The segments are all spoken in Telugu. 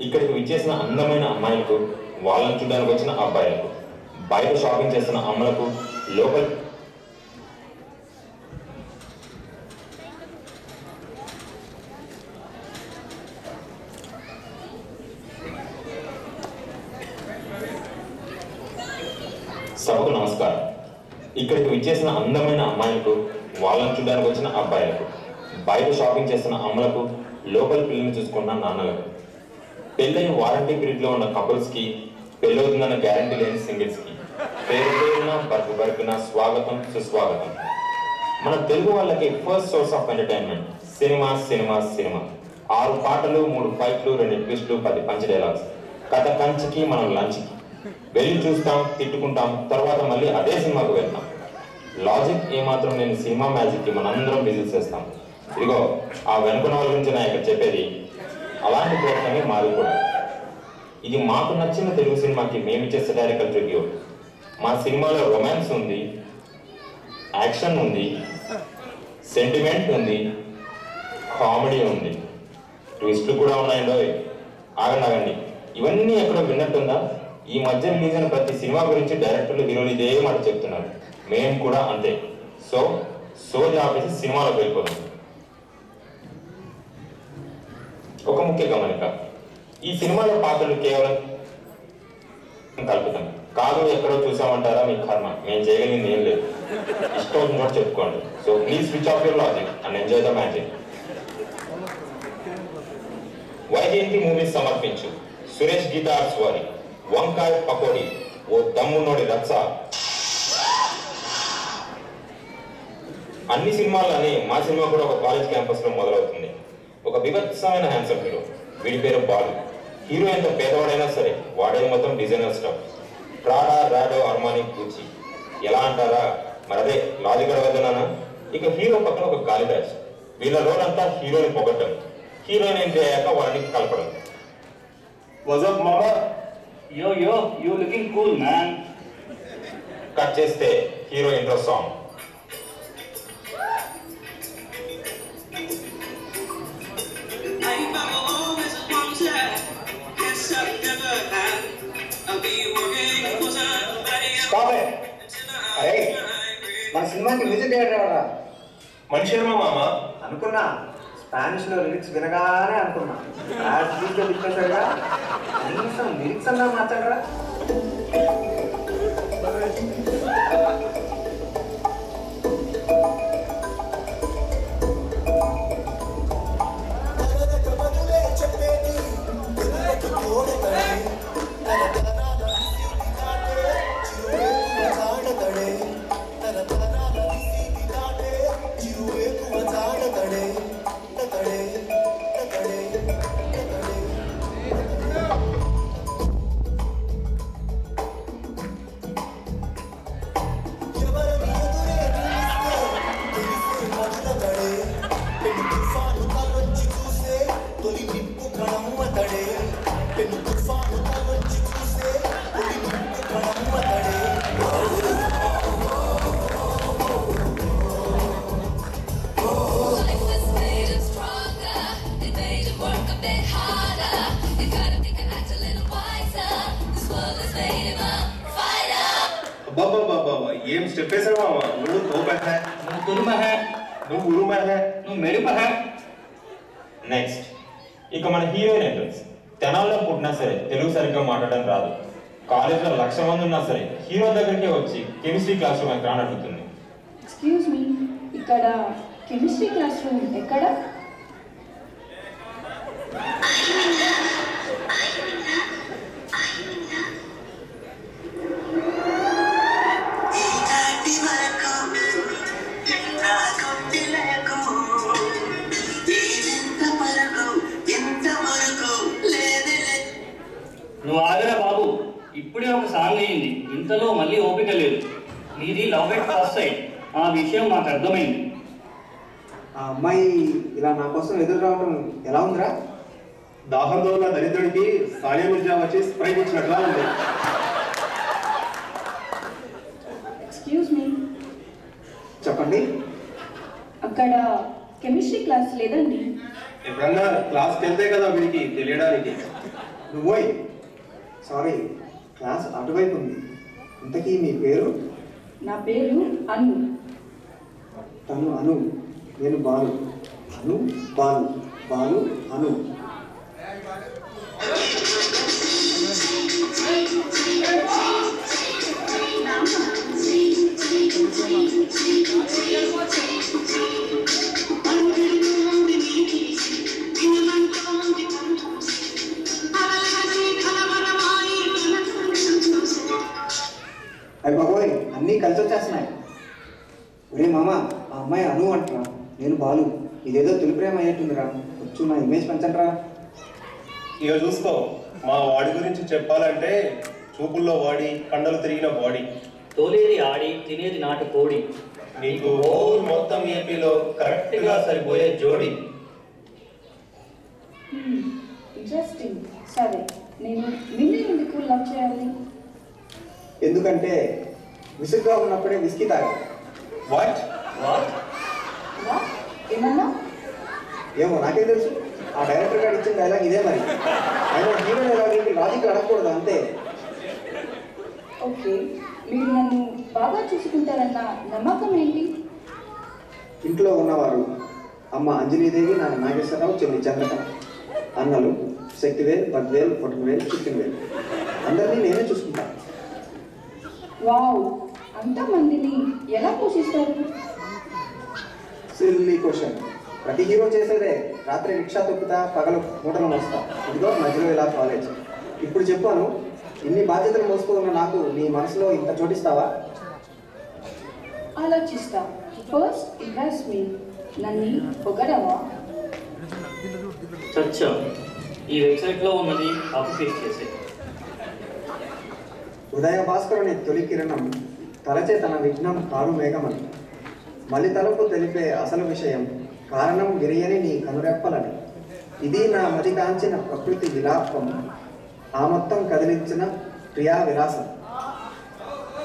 ఇక్కడికి విచ్చేసిన అందమైన అమ్మాయిలకు, వాళ్ళని చూడడానికి వచ్చిన అబ్బాయిలకు, బయట షాపింగ్ చేస్తున్న అమ్మలకు, లోకల్ సభకు నమస్కారం. ఇక్కడికి విచ్చేసిన అందమైన అమ్మాయిలకు, వాళ్ళని చూడడానికి వచ్చిన అబ్బాయిలకు, బయట షాపింగ్ చేస్తున్న అమ్మలకు, లోకల్ పిల్లల్ని చూసుకున్న నాన్నలకు, పెళ్ళైన వారంటీ పీరియడ్లో ఉన్న కపుల్స్కి, పెళ్ళవుతుందన్న గ్యారంటీ లేని సింగిల్స్కి పేరు పేరున బర్గున స్వాగతం, సుస్వాగతం. మన తెలుగు వాళ్ళకి first source of entertainment cinema cinema cinema. 6 పాటలు, 3 ఫైట్లు, 2 ట్విస్టులు, 10 పంచ్ డైలాగ్స్. కథ కంచికి, మనం లంచ్కి. వెళ్ళి చూస్తాం, తిట్టుకుంటాం, తర్వాత మళ్ళీ అదే సినిమాకు వెళ్తాం. లాజిక్ ఏమాత్రం నేను సినిమా మ్యాజిక్కి మనందరం విజిల్ చేస్తాం. ఇదిగో ఆ వెనుకున్న వాళ్ళ గురించి నా ఇక్కడ చెప్పేది అలాంటి ప్రయత్నమే మాది కూడా. ఇది మాకు నచ్చిన తెలుగు సినిమాకి మేమిచ్చే సెటారికల్ రివ్యూ. మా సినిమాలో రొమాన్స్ ఉంది, యాక్షన్ ఉంది, సెంటిమెంట్ ఉంది, కామెడీ ఉంది, ట్విస్ట్లు కూడా ఉన్నాయండో. ఆగండి, ఇవన్నీ ఎక్కడో విన్నట్టుందా? ఈ మధ్య రిలీజ్ అయిన ప్రతి సినిమా గురించి డైరెక్టర్లు, హీరోలు ఇదే మాట చెప్తున్నారు. మేము కూడా అంతే. సోది ఆపేసి సినిమాలోకి వెళ్ళిపోతాం. ఒక ముఖ్య గమనిక, ఈ సినిమాలో పాత్రలు కేవలం కల్పితం కాదు. ఎక్కడో చూసామంటారా? మీ కర్మ. మేము చేయగలిగింది ఏం లేదు. ఇష్టం వచ్చిన కూడా చెప్పుకోండి. So please switch off your logic and enjoy the magic. Vyjayanthi movies సమర్పించు సురేష్ గీతార్స్ వారి వంకాయ పకోడీ, ఓ దమ్మునోడి రచ్చ. అన్ని సినిమాలని మా సినిమా కూడా ఒక కాలేజ్ క్యాంపస్ లో మొదలవుతుంది. ఒక వివత్సమైన హ్యాండ్సమ్ హీరో, వీడి పేరు బాలు. హీరో ఎంత పేదవాడైనా సరే వాడేది మొత్తం డిజైనర్ స్టఫ్. ప్రాడా, రాడో, అర్మానీ, గూచి. ఎలా అంటారా? మరి అదే లాజిక్ అడగద్దనా? ఇక హీరో పక్కన ఒక కాళిదాస్. వీళ్ళ రోల్ అంతా హీరోని పొగట్టం, హీరోయిన్ ఎంట్రీ అయ్యాక వాడిని కలపడం. వాట్సాప్ మామా? Yo, you looking cool, man. Cut చేస్తే హీరో ఇంట్రో సాంగ్. అరే మన సినిమాకి మ్యూజిక్ డైరెక్టర్ ఎవరా? మణి శర్మ మామ. అనుకున్నా, స్పానిష్ లో లిరిక్స్ వినగానే అనుకున్నా. చెప్పేసరిగా కనీసం లిరిక్స్ అన్నా మార్చగలరా? ఏం స్టెప్ వేసావు మామ? నువ్వు తోపహ, నువ్వు తురుమహ, నువ్వు ఉరుమహ, నువ్వు మెరుపహ. నెక్స్ట్ ఇక మన హీరోయిన్ ఎంట్రన్స్. తెనాల్లో పుట్టినా సరే తెలుగు సరిగ్గా మాట్లాడడం రాదు. కాలేజ్లో 1,00,000 మంది ఉన్నా సరే హీరో దగ్గరికి వచ్చి కెమిస్ట్రీ క్లాస్ రూమ్ ఎక్కడ అడుగుతుంది. ఎక్స్క్యూజ్ మీ, ఇక్కడ కెమిస్ట్రీ క్లాస్ రూమ్ ఎక్కడ? నువ్వు ఆగరా బాబు, ఇప్పుడే ఒక సాంగ్ అయింది, ఇంతలో మళ్ళీ ఓపిక లేదు. నీది లవ్ ఎట్ ఫస్ట్ సైట్, ఆ విషయం నాకు అర్థమైంది. ఆ అమ్మాయి ఇలా నా కోసం ఎదురు రావడం ఎలా ఉందిరా? దాహంలో ఉన్న దరిద్రుడికి సానియా మిర్జా వచ్చి స్ప్రైట్ ఇచ్చినట్లా ఉంది. ఎక్స్క్యూజ్ మీ, చెప్పండి. అక్కడ కెమిస్ట్రీ క్లాస్ లేదండి. ఎప్పుడన్నా క్లాస్కి వెళ్తే కదా వీడికి తెలియడానికి. నువ్వోయ్. సారీ, క్లాస్ అటువైపు ఉంది. ఇంతకీ మీ పేరు? నా పేరు అను. తను అను, నేను బాలు. అను బాలు, బాలు అను. అయ్య బాబోయ్, అన్నీ కలిసి వచ్చేస్తున్నాయి. ఒరే మామ, ఆ అమ్మాయి అను అంటరా, నేను బాలు. ఇదేదో తొలి ప్రేమ అయ్యేట్టుందిరా. వచ్చు నా ఇమేజ్ పెంచండిరా. ఇక చూసుకో, మా వాడి గురించి చెప్పాలంటే చూపుల్లో వాడి, కండలు తిరిగిన బాడీ. తోలేది ఆడి, తినేది నాటు కోడి. నీకు ఓవర్ మొత్తం ఏపీలో కరెక్ట్గా సరిపోయే జోడి. ఇంట్రెస్టింగ్. సరే, నేను నిన్నే ఎందుకు లవ్ చేయాలి? ఎందుకంటే విసుగ్గా ఉన్నప్పుడే విస్కీ తాగాలి. వాట్? వాట్? ఏమన్నా? ఏమో నాకే తెలుసు. ఆ డైరెక్టర్ గారు ఇచ్చిన డైలాగ్ ఇదే మరి. ఆయన హీరో డైలాగ్ లాజిక్ అడగకూడదు అంతే. ఓకే, మీరు నన్ను బాగా చూసుకుంటారన్న నమ్మకం ఏంటి? ఇంట్లో ఉన్నవారు అమ్మ అంజలీదేవి, నాన్న నాగేశ్వరరావు, చెల్లి చంద్రక, అన్నలు శక్తివేల్, పద్వేల్, పొట్టవేల్, చిక్కినవేల్, అందరినీ నేనే చూసుకుంటాను. వావ్, అంతమందిని ఎలా పోషిస్తారు? Silly question. ప్రతి హీరో చేసేదే. రాత్రి రిక్షా తొక్కుతా, పగలు మూటలు మోస్తా. ఇదిగో మధ్యలో ఇలా కాలేజ్. ఇప్పుడు చెప్పాను, ఇన్ని బాధ్యతలు మోసుకున్న నాకు నీ మనసులో ఇంత చోటిస్తావా? ఆలోచిస్తా. ఫస్ట్ ఇంప్రెస్ మీ. నన్ను పొగడవా? చచ్చా, ఈ వెబ్సైట్లో ఉన్నది కాపీ పేస్ట్ చేసే. ఉదయ భాస్కరుని తొలి కిరణం తలచే తన విఘ్నం కారు మేఘమని. మలి తలుపు తెలిపే అసలు విషయం కారణం విరియని నీ కనురెప్పలని. ఇది నా మది కాంచిన ప్రకృతి విలాపం, ఆ మొత్తం కదిలించిన ప్రియా విలాసం.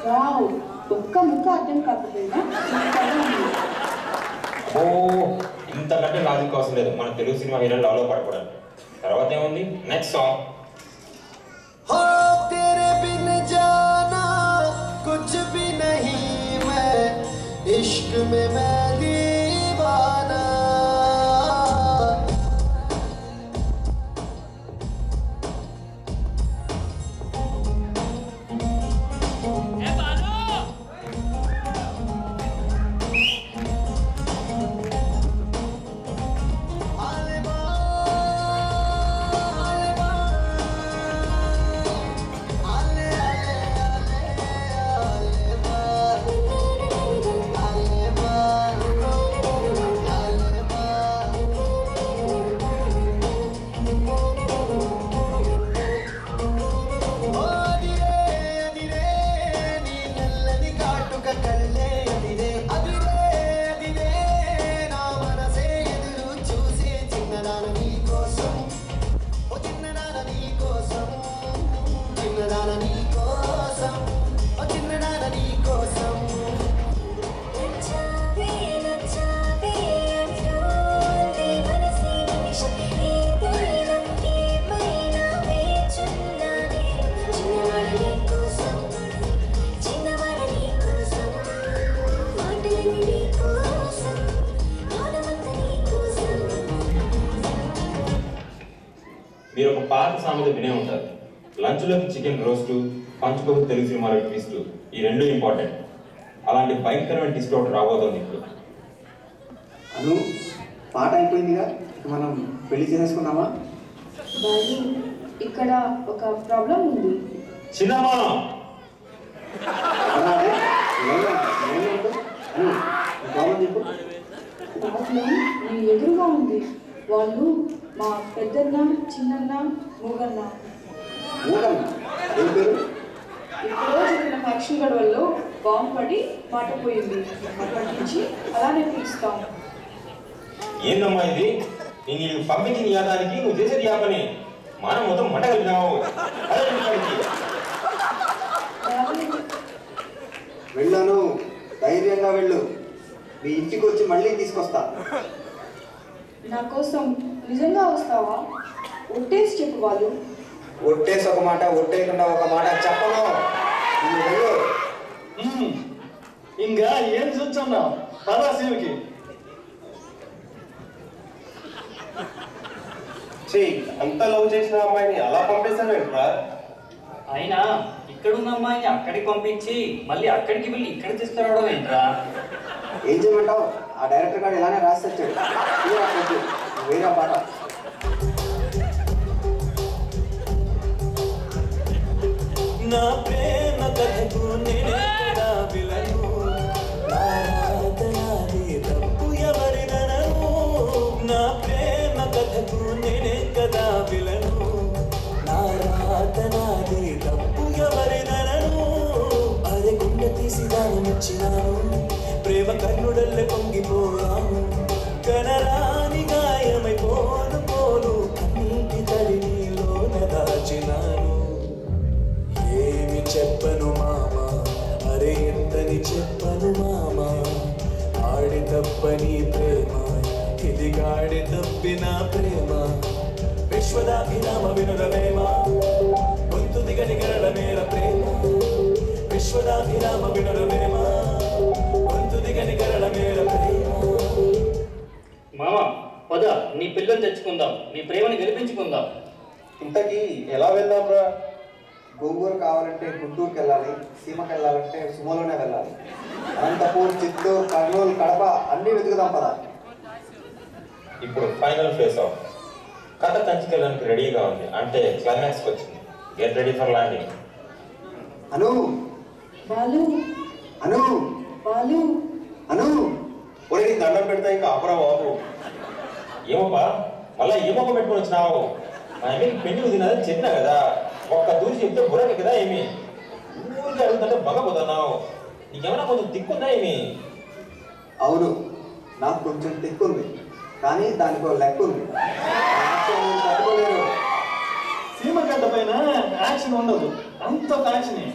వావ్, ఒక్క ముక్క అర్థం కాకపోయినా సూపర్గా ఉంది. ఓ, ఇంతకంటే లాజిక్ అవసరం లేదు మన తెలుగు సినిమా హీరో లవ్లో పడిపోవడానికి. తర్వాత ఏముంది? Next song. हो तेरे बिन जाना कुछ भी नहीं, मैं इश्क में मैं दीवाना. మీరు ఒక పాత సామెత వినే ఉంటారు, లంచ్లోకి చికెన్ రోస్టు, పంచుకోకు తెలుగు సినిమాలో ట్విస్ట్, ఈ రెండు ఇంపార్టెంట్. అలాంటి భయంకరమైన ట్విస్ట్ ఒకటి రాబోతోంది ఇప్పుడు. అను, పాట అయిపోయిందిగా, మనం పెళ్లి చేసేసుకున్నామా? బాలు, ఇక్కడ ఒక ప్రాబ్లం ఉంది. చిన్నమ్మా, అలాగే చెప్పు. ప్రాబ్లం నీ ఎదురుగా ఉంది. వాళ్ళు మా పెద్దన్న, చిన్నన్న, మూగన్న. మూగన్న ఏం పేరు? ఇప్పుడు జరిగిన ఫ్యాక్షన్ గొడవల్లో బాంబు పడి మాట పోయింది. అప్పటి నుంచి అలానే పిలుస్తాం. ఏందమ్మా ఇది? నేను పంపించిన యాదానికి నువ్వు చేసేది యాపని మనం మొత్తం మంట కలిగినావు. వెళ్ళాను, ధైర్యంగా వెళ్ళు. మీ ఇంటికి వచ్చి మళ్ళీ తీసుకొస్తా. నా కోసం నిజంగా వస్తావా? ఒట్టేసి చెప్పు వాళ్ళు. ఒట్టేసి ఒక మాట ఒట్టేయకుండా ఒక మాట చెప్పను. నువ్వు వెళ్ళు. ఇంకా ఏం చూస్తున్నావు పదా సీమికి. అంత లవ్ చేసిన అమ్మాయిని అలా పంపిస్తావేంట్రా? అయినా ఇక్కడున్న అమ్మాయిని అక్కడికి పంపించి మళ్ళీ అక్కడికి వెళ్ళి ఇక్కడ తీసుకురావడం ఏంట్రా? ఏం చేయమంటావు? ఆ డైరెక్టర్ గారు ఇలానే రాసి వచ్చాడు. వేరే పాట. నా ప్రేమ కథకు నేనే కదా విలను, నా రాత నాది తప్పు ఎవరిదనను. నా ప్రేమ కథకు నేనే కదా విలను, నా రాత నాది తప్పు ఎవరిదనను. అరే గుండె తీసి దాని మెచ్చినాను, ప్రేమ కన్నుడల్లే పొంగిపోయాను. కనరాని గాయమైపోను పోను, కన్నీటి తడి నీలోన దాచినాను. ఏమి చెప్పను మామ, అరే ఎంతని చెప్పను మామ. ఆడి తప్పని ప్రేమ, ఇది గాడి తప్పిన ప్రేమ. విశ్వదాభిరామ వినురవేమ, గొంతు దిగని గరళ మేర ప్రేమ. విశ్వదాభిరామ వినురవేమ, గొంతు దిగని గరళ మేర ప్రేమ. మామ పద, నీ పిల్లని తెచ్చుకుందాం, నీ ప్రేమని గెలిపించుకుందాం. ఇంతకీ ఎలా వెళ్దాం రా? గోంగూర కావాలంటే గుంటూరుకి వెళ్ళాలి, సీమకి వెళ్ళాలంటే సుమలోనే వెళ్ళాలి. అనంతపూర్, చిత్తూరు, కర్నూలు, కడప అన్నీ వెతుకుదాం పదా. ఇప్పుడు ఫైనల్ ఫేస్ ఆఫ్. కథ కంచుకెళ్ళడానికి రెడీగా ఉంది, అంటే క్లైమాక్స్కి వచ్చింది. Get ready for landing. Anu Balu Anu Balu Anu. ఒరే నీ దండం పెడతా ఇంకా ఆపరా బాబు. ఏమోపా మళ్ళీ ఏ మొక్క పెట్టుకుని వచ్చినావు? మా ఏమి పెళ్లి తినదని చెప్పినా కదా, ఒక్క దూరి చెప్తే బుర్రకి కదా ఏమి ఊరికి అడుగుతుంటే బంగపోతున్నావు. నీకేమైనా కొంచెం దిక్కుందా ఏమి? అవును, నాకు కొంచెం తిక్కుంది, కానీ దానికి ఒక లెక్క ఉంది. తట్టుకోలేరు. సీమగడ్డ పైన యాక్షన్ ఉండదు, అంత ఫ్యాక్షనే.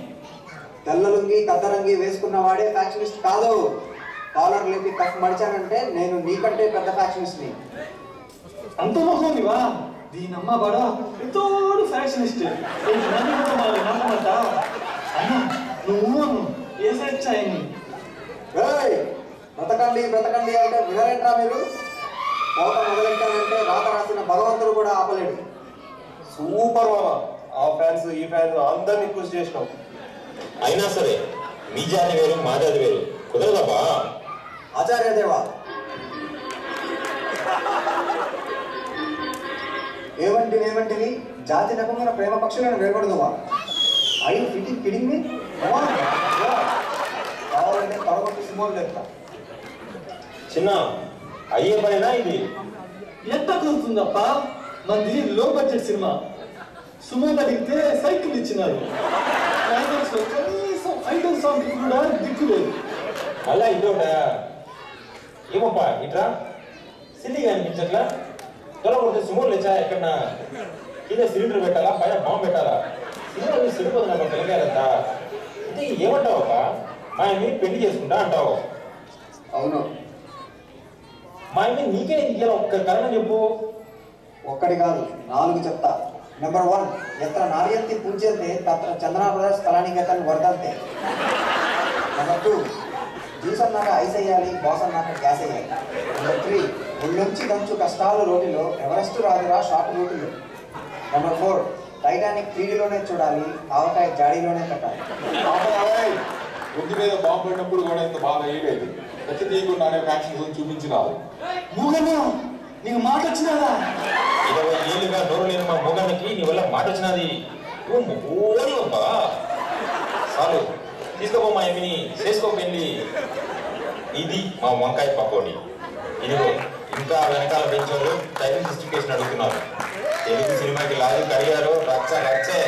తెల్లలుంగి కద్దరంగి వేసుకున్న వాడే ఫ్యాక్షనిస్ట్ కాదు. కాలర్ లేపి కఫ్ మడిచానంటే నేను నీకంటే పెద్ద ఫ్యాక్షనిస్ట్ని. అంత మొహందివా దీనమ్మ బడా ఎంతోడు ఫ్యాషనిస్ట్. నమ్మమంట అన్న నువ్వు ఏ సైడ్ చాయని. బ్రతకండి బ్రతకండి అంటే వినరేంట్రా మీరు? కోట మొదలెట్టానంటే రాత రాసిన భగవంతుడు కూడా ఆపలేడు. సూపర్ మామ. ఆ ఫ్యాన్స్ ఈ ఫ్యాన్స్ అందరినీ కృషి చేసినాం. అయినా సరే మీ జాతి వేరు మా జాతి వేరు, కుదరదబ్బా. ఆచార్యదేవా, ఏమంటివి జాతి నెపమైన ప్రేమ పక్షులను వేయకూడదువా? I fitting kidding me? కావాలంటే తరగతి సినిమాలు చెప్తా. చిన్న అయ్యే పనేనా ఇది? ఎంత కుదురుతుందప్ప, మంది లో బడ్జెట్ సినిమా. సుమోన్ అడిగితే సైకిల్ ఇచ్చినారు. క్లైమాక్స్ లో కనీసం ఐటమ్ సాంగ్ కూడా దిక్కు లేదు. మళ్ళా ఇదోట ఏమోపా ఇట్రా సిల్లిగా అనిపించట్లా? తొలగొడితే సుమోలు లేచా ఎక్కడన్నా? కింద సిలిండర్ పెట్టాలా, పైన బాంబు పెట్టాలా? సినిమా సరిపోతున్నా పిల్లగారంతా. అంటే ఏమంటావప్పా? మా అమ్మ పెళ్లి చేసుకుంటా అంటావు. అవును, మా అమ్మ నీకే ఇయ్యాల ఒక్క కారణం చెప్పు. ఒక్కటి కాదు 4 చెప్తా. నెంబర్ 1, ఎత్ర నార్యంతి పూజ్యంతే తత్ర చంద్రప్రదేశ్ స్థలానికి గతాన్ని వర్ధంతే. నెంబర్ 2, జ్యూస్ అన్నాక ఐస్ వేయాలి, బాస్ అన్నాక గ్యాస్ వేయాలి. నెంబర్ 3, ఒళ్ళొంచి దంచు కష్టాలు రోటిలో, ఎవరెస్ట్ రాదురా షార్ట్ రూటిలో. నెంబర్ 4, టైటానిక్ 3Dలోనే చూడాలి, ఆవకాయ జాడీలోనే కట్టాలి. ఒంటి మీద బాంబు పడినప్పుడు కూడా ఇంత బాగా వేయలేదు. ప్రతి తీయకుండానే ఫ్యాక్షన్ చూపించినారు. మూగను నీకు మాట వచ్చినారా? 20 ఏళ్ళుగా నోరు లేని మా మొగానికి నీ వల్ల మాట వచ్చినది. ఓడివబ్బా చాలు, తీసుకోపో మా అమ్మని, చేసుకో పెళ్ళి. ఇది మా వంకాయ పకోడి. ఇదిగో ఇంకా వెనకాల పెంచోళ్ళు టైటిల్ జస్టిఫికేషన్ అడుగుతున్నారు. తెలుగు సినిమాకి లాజిక్ అడిగారు, రచ్చే